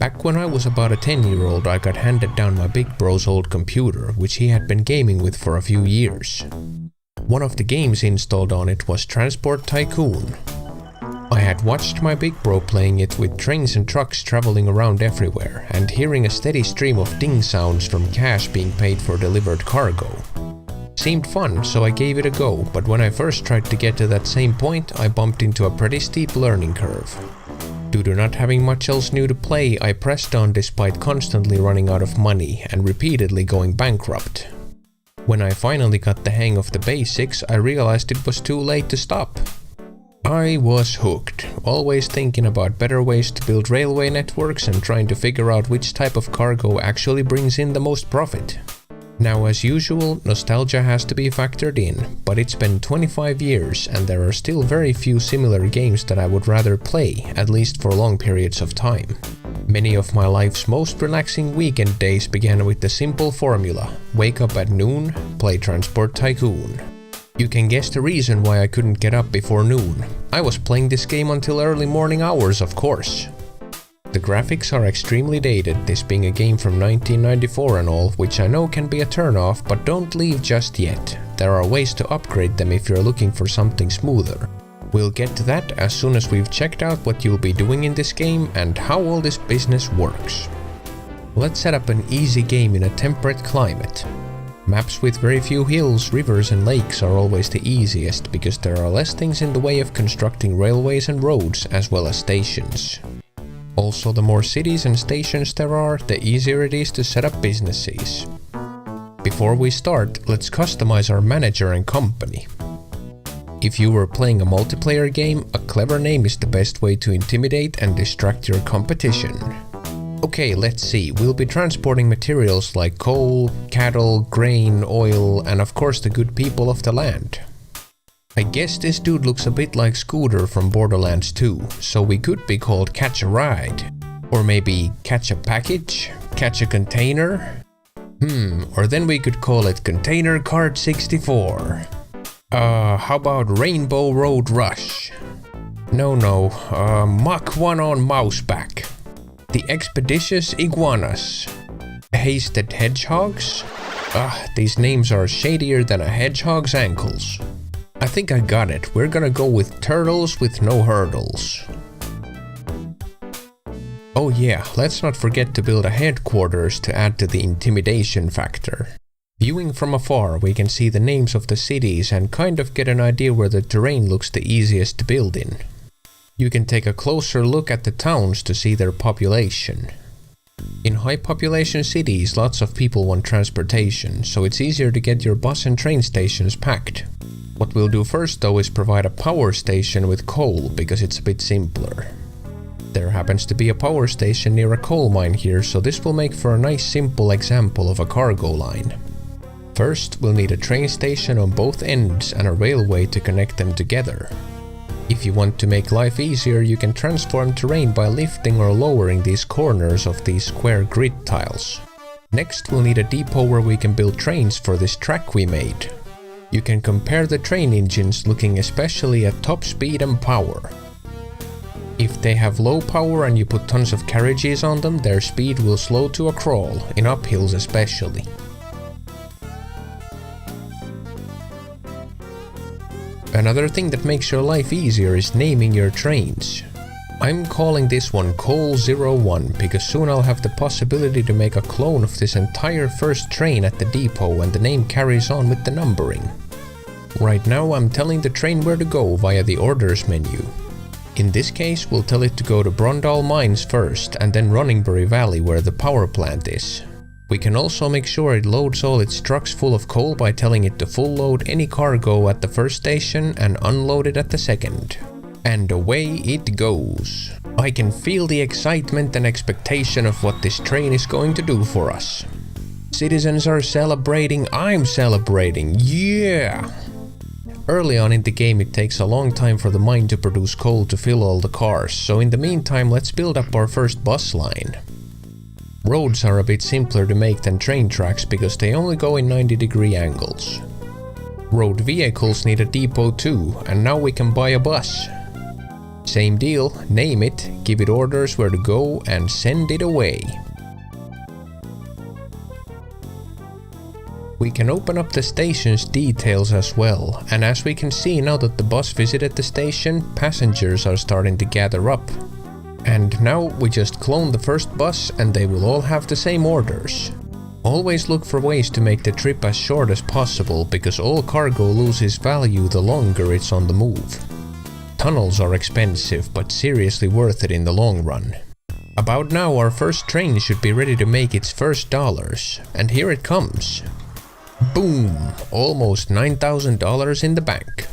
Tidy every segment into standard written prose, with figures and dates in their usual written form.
Back when I was about a 10-year-old, I got handed down my big bro's old computer, which he had been gaming with for a few years. One of the games installed on it was Transport Tycoon. I had watched my big bro playing it with trains and trucks traveling around everywhere, and hearing a steady stream of ding sounds from cash being paid for delivered cargo. Seemed fun, so I gave it a go, but when I first tried to get to that same point, I bumped into a pretty steep learning curve. Due to not having much else new to play, I pressed on despite constantly running out of money and repeatedly going bankrupt. When I finally got the hang of the basics, I realized it was too late to stop. I was hooked, always thinking about better ways to build railway networks and trying to figure out which type of cargo actually brings in the most profit. Now, as usual, nostalgia has to be factored in, but it's been 25 years and there are still very few similar games that I would rather play, at least for long periods of time. Many of my life's most relaxing weekend days began with the simple formula: wake up at noon, play Transport Tycoon. You can guess the reason why I couldn't get up before noon. I was playing this game until early morning hours, of course. The graphics are extremely dated, this being a game from 1994 and all, which I know can be a turn-off, but don't leave just yet. There are ways to upgrade them if you're looking for something smoother. We'll get to that as soon as we've checked out what you'll be doing in this game and how all this business works. Let's set up an easy game in a temperate climate. Maps with very few hills, rivers and lakes are always the easiest because there are less things in the way of constructing railways and roads as well as stations. Also, the more cities and stations there are, the easier it is to set up businesses. Before we start, let's customize our manager and company. If you were playing a multiplayer game, a clever name is the best way to intimidate and distract your competition. Okay, let's see, we'll be transporting materials like coal, cattle, grain, oil, and of course the good people of the land. I guess this dude looks a bit like Scooter from Borderlands 2, so we could be called Catch a Ride. Or maybe Catch a Package? Catch a Container? Or then we could call it Container Card 64. How about Rainbow Road Rush? No, Mach 1 on Mouseback. The Expeditious Iguanas. Hasted Hedgehogs? These names are shadier than a hedgehog's ankles. I think I got it. We're gonna go with Turtles with No Hurdles. Oh yeah, let's not forget to build a headquarters to add to the intimidation factor. Viewing from afar, we can see the names of the cities and kind of get an idea where the terrain looks the easiest to build in. You can take a closer look at the towns to see their population. In high population cities, lots of people want transportation, so it's easier to get your bus and train stations packed. What we'll do first though is provide a power station with coal, because it's a bit simpler. There happens to be a power station near a coal mine here, so this will make for a nice simple example of a cargo line. First, we'll need a train station on both ends and a railway to connect them together. If you want to make life easier, you can transform terrain by lifting or lowering these corners of these square grid tiles. Next, we'll need a depot where we can build trains for this track we made. You can compare the train engines looking especially at top speed and power. If they have low power and you put tons of carriages on them, their speed will slow to a crawl, in uphills especially. Another thing that makes your life easier is naming your trains. I'm calling this one Coal 01 because soon I'll have the possibility to make a clone of this entire first train at the depot and the name carries on with the numbering. Right now I'm telling the train where to go via the orders menu. In this case, we'll tell it to go to Brondal Mines first and then Runningbury Valley where the power plant is. We can also make sure it loads all its trucks full of coal by telling it to full load any cargo at the first station and unload it at the second. And away it goes. I can feel the excitement and expectation of what this train is going to do for us. Citizens are celebrating, I'm celebrating, yeah! Early on in the game it takes a long time for the mine to produce coal to fill all the cars, so in the meantime let's build up our first bus line. Roads are a bit simpler to make than train tracks because they only go in 90-degree angles. Road vehicles need a depot too, and now we can buy a bus. Same deal, name it, give it orders where to go and send it away. We can open up the station's details as well, and as we can see now that the bus visited the station, passengers are starting to gather up. And now we just clone the first bus and they will all have the same orders. Always look for ways to make the trip as short as possible, because all cargo loses value the longer it's on the move. Tunnels are expensive, but seriously worth it in the long run. About now our first train should be ready to make its first dollars, and here it comes. Boom! Almost $9,000 in the bank.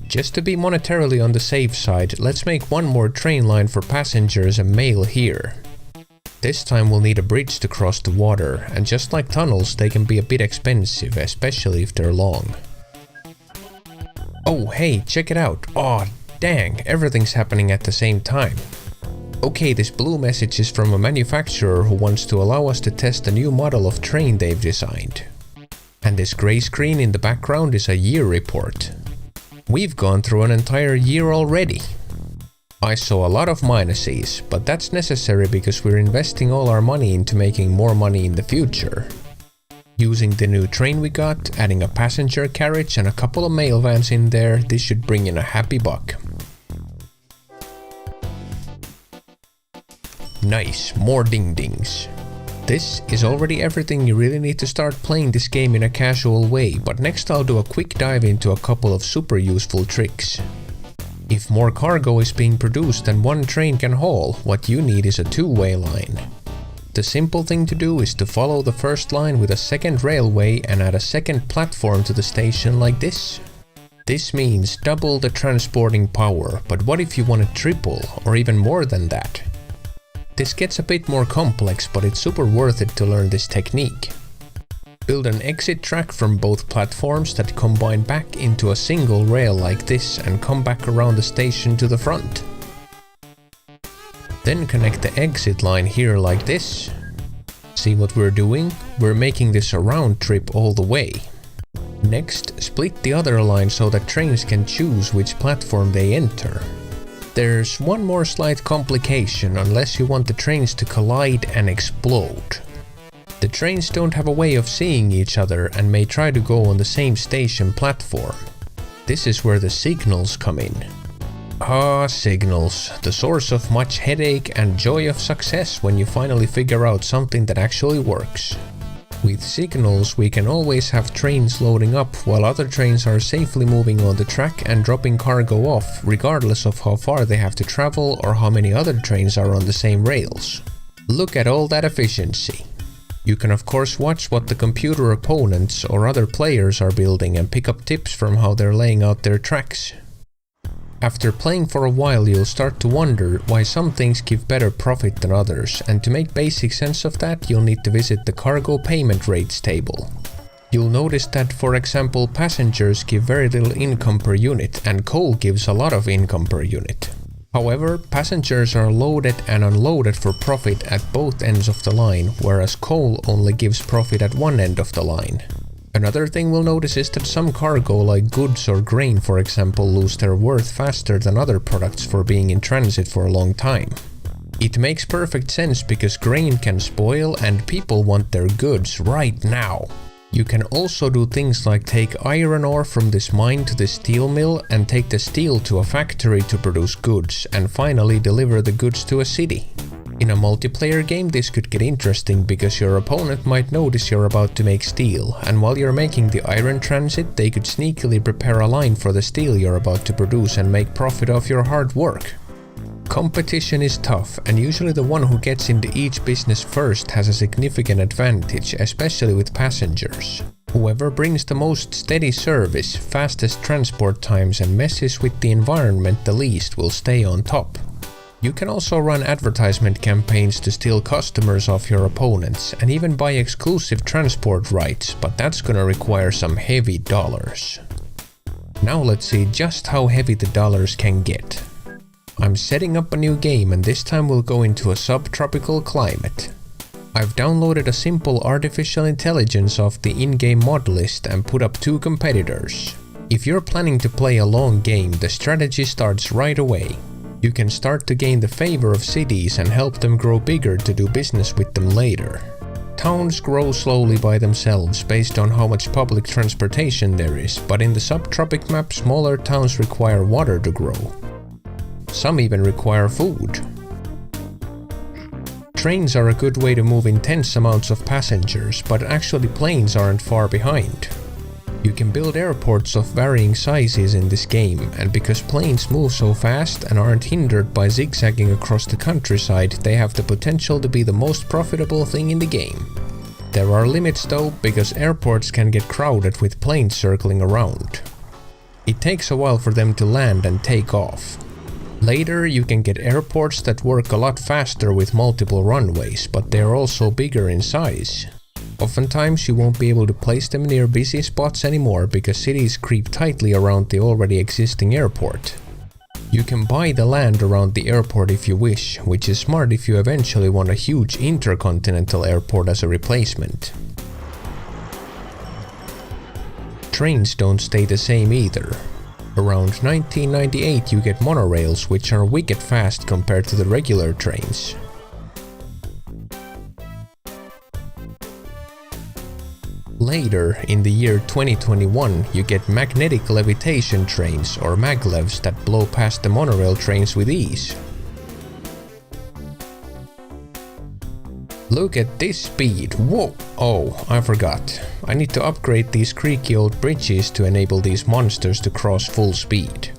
Just to be monetarily on the safe side, let's make one more train line for passengers and mail here. This time we'll need a bridge to cross the water, and just like tunnels, they can be a bit expensive, especially if they're long. Oh hey, check it out. Aw, dang, everything's happening at the same time. Okay, this blue message is from a manufacturer who wants to allow us to test a new model of train they've designed. And this grey screen in the background is a year report. We've gone through an entire year already. I saw a lot of minuses, but that's necessary because we're investing all our money into making more money in the future. Using the new train we got, adding a passenger carriage and a couple of mail vans in there, this should bring in a happy buck. Nice, more ding-dings. This is already everything you really need to start playing this game in a casual way, but next I'll do a quick dive into a couple of super useful tricks. If more cargo is being produced than one train can haul, what you need is a two-way line. The simple thing to do is to follow the first line with a second railway and add a second platform to the station like this. This means double the transporting power, but what if you want to triple or even more than that? This gets a bit more complex, but it's super worth it to learn this technique. Build an exit track from both platforms that combine back into a single rail like this and come back around the station to the front. Then connect the exit line here like this. See what we're doing? We're making this a round trip all the way. Next, split the other line so that trains can choose which platform they enter. There's one more slight complication unless you want the trains to collide and explode. The trains don't have a way of seeing each other and may try to go on the same station platform. This is where the signals come in. Ah, signals, the source of much headache and joy of success when you finally figure out something that actually works. With signals, we can always have trains loading up while other trains are safely moving on the track and dropping cargo off, regardless of how far they have to travel or how many other trains are on the same rails. Look at all that efficiency. You can of course watch what the computer opponents or other players are building and pick up tips from how they're laying out their tracks. After playing for a while, you'll start to wonder why some things give better profit than others, and to make basic sense of that, you'll need to visit the cargo payment rates table. You'll notice that, for example, passengers give very little income per unit, and coal gives a lot of income per unit. However, passengers are loaded and unloaded for profit at both ends of the line, whereas coal only gives profit at one end of the line. Another thing we'll notice is that some cargo, like goods or grain for example, lose their worth faster than other products for being in transit for a long time. It makes perfect sense because grain can spoil and people want their goods right now. You can also do things like take iron ore from this mine to the steel mill and take the steel to a factory to produce goods and finally deliver the goods to a city. In a multiplayer game, this could get interesting because your opponent might notice you're about to make steel, and while you're making the iron transit, they could sneakily prepare a line for the steel you're about to produce and make profit off your hard work. Competition is tough, and usually the one who gets into each business first has a significant advantage, especially with passengers. Whoever brings the most steady service, fastest transport times and messes with the environment the least will stay on top. You can also run advertisement campaigns to steal customers off your opponents and even buy exclusive transport rights, but that's gonna require some heavy dollars. Now let's see just how heavy the dollars can get. I'm setting up a new game and this time we'll go into a subtropical climate. I've downloaded a simple artificial intelligence off the in-game mod list and put up 2 competitors. If you're planning to play a long game, the strategy starts right away. You can start to gain the favor of cities and help them grow bigger to do business with them later. Towns grow slowly by themselves based on how much public transportation there is, but in the subtropic map, smaller towns require water to grow. Some even require food. Trains are a good way to move intense amounts of passengers, but actually planes aren't far behind. You can build airports of varying sizes in this game, and because planes move so fast and aren't hindered by zigzagging across the countryside, they have the potential to be the most profitable thing in the game. There are limits though, because airports can get crowded with planes circling around. It takes a while for them to land and take off. Later you can get airports that work a lot faster with multiple runways, but they are also bigger in size. Oftentimes you won't be able to place them near busy spots anymore because cities creep tightly around the already existing airport. You can buy the land around the airport if you wish, which is smart if you eventually want a huge intercontinental airport as a replacement. Trains don't stay the same either. Around 1998 you get monorails, which are wicked fast compared to the regular trains. Later, in the year 2021, you get magnetic levitation trains, or maglevs, that blow past the monorail trains with ease. Look at this speed, whoa! Oh, I forgot. I need to upgrade these creaky old bridges to enable these monsters to cross full speed.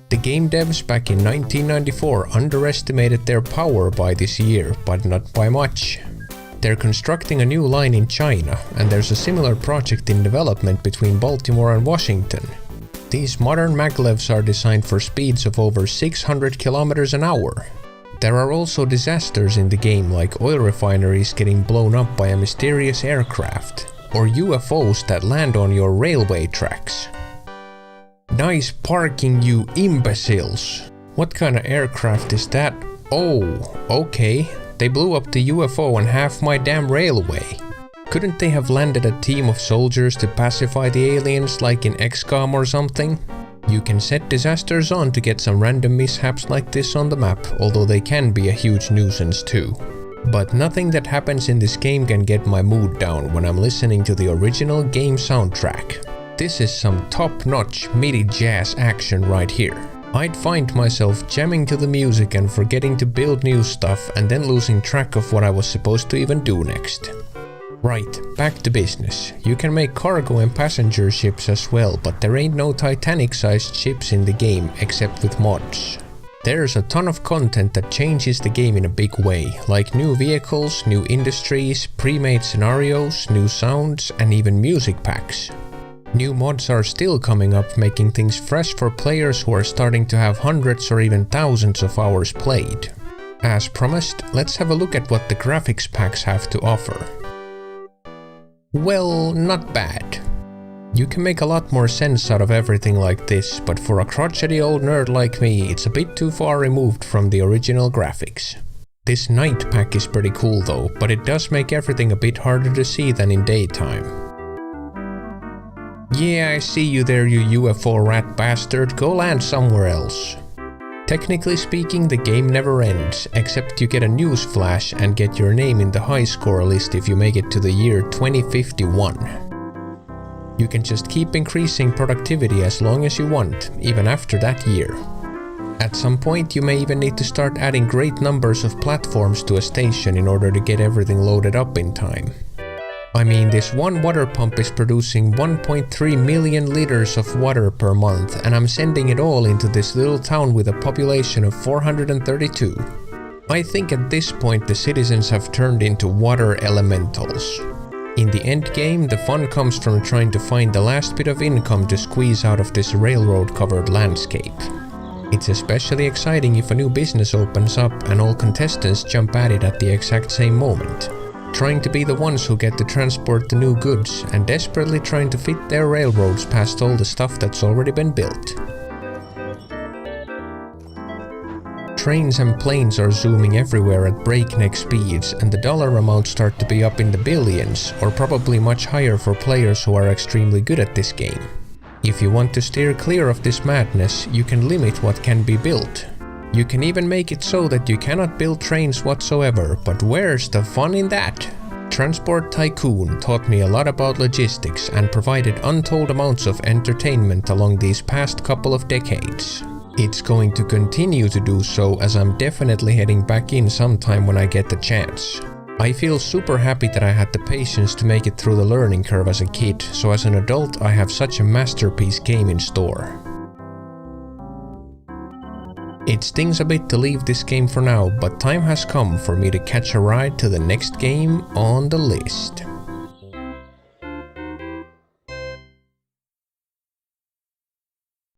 The game devs back in 1994 underestimated their power by this year, but not by much. They're constructing a new line in China, and there's a similar project in development between Baltimore and Washington. These modern maglevs are designed for speeds of over 600 kilometers an hour. There are also disasters in the game, like oil refineries getting blown up by a mysterious aircraft, or UFOs that land on your railway tracks. Nice parking, you imbeciles! What kind of aircraft is that? Oh, okay. They blew up the UFO and half my damn railway. Couldn't they have landed a team of soldiers to pacify the aliens like in XCOM or something? You can set disasters on to get some random mishaps like this on the map, although they can be a huge nuisance too. But nothing that happens in this game can get my mood down when I'm listening to the original game soundtrack. This is some top-notch MIDI jazz action right here. I'd find myself jamming to the music and forgetting to build new stuff and then losing track of what I was supposed to even do next. Right, back to business. You can make cargo and passenger ships as well, but there ain't no Titanic-sized ships in the game except with mods. There's a ton of content that changes the game in a big way, like new vehicles, new industries, pre-made scenarios, new sounds, and even music packs. New mods are still coming up, making things fresh for players who are starting to have hundreds or even thousands of hours played. As promised, let's have a look at what the graphics packs have to offer. Well, not bad. You can make a lot more sense out of everything like this, but for a crotchety old nerd like me, it's a bit too far removed from the original graphics. This night pack is pretty cool though, but it does make everything a bit harder to see than in daytime. Yeah, I see you there, you UFO rat bastard, go land somewhere else. Technically speaking, the game never ends, except you get a news flash and get your name in the high score list if you make it to the year 2051. You can just keep increasing productivity as long as you want, even after that year. At some point you may even need to start adding great numbers of platforms to a station in order to get everything loaded up in time. I mean, this one water pump is producing 1.3 million liters of water per month, and I'm sending it all into this little town with a population of 432. I think at this point the citizens have turned into water elementals. In the end game, the fun comes from trying to find the last bit of income to squeeze out of this railroad-covered landscape. It's especially exciting if a new business opens up and all contestants jump at it at the exact same moment, trying to be the ones who get to transport the new goods and desperately trying to fit their railroads past all the stuff that's already been built. Trains and planes are zooming everywhere at breakneck speeds, and the dollar amounts start to be up in the billions, or probably much higher for players who are extremely good at this game. If you want to steer clear of this madness, you can limit what can be built. You can even make it so that you cannot build trains whatsoever, but where's the fun in that? Transport Tycoon taught me a lot about logistics and provided untold amounts of entertainment along these past couple of decades. It's going to continue to do so, as I'm definitely heading back in sometime when I get the chance. I feel super happy that I had the patience to make it through the learning curve as a kid, so as an adult I have such a masterpiece game in store. It stings a bit to leave this game for now, but time has come for me to catch a ride to the next game on the list.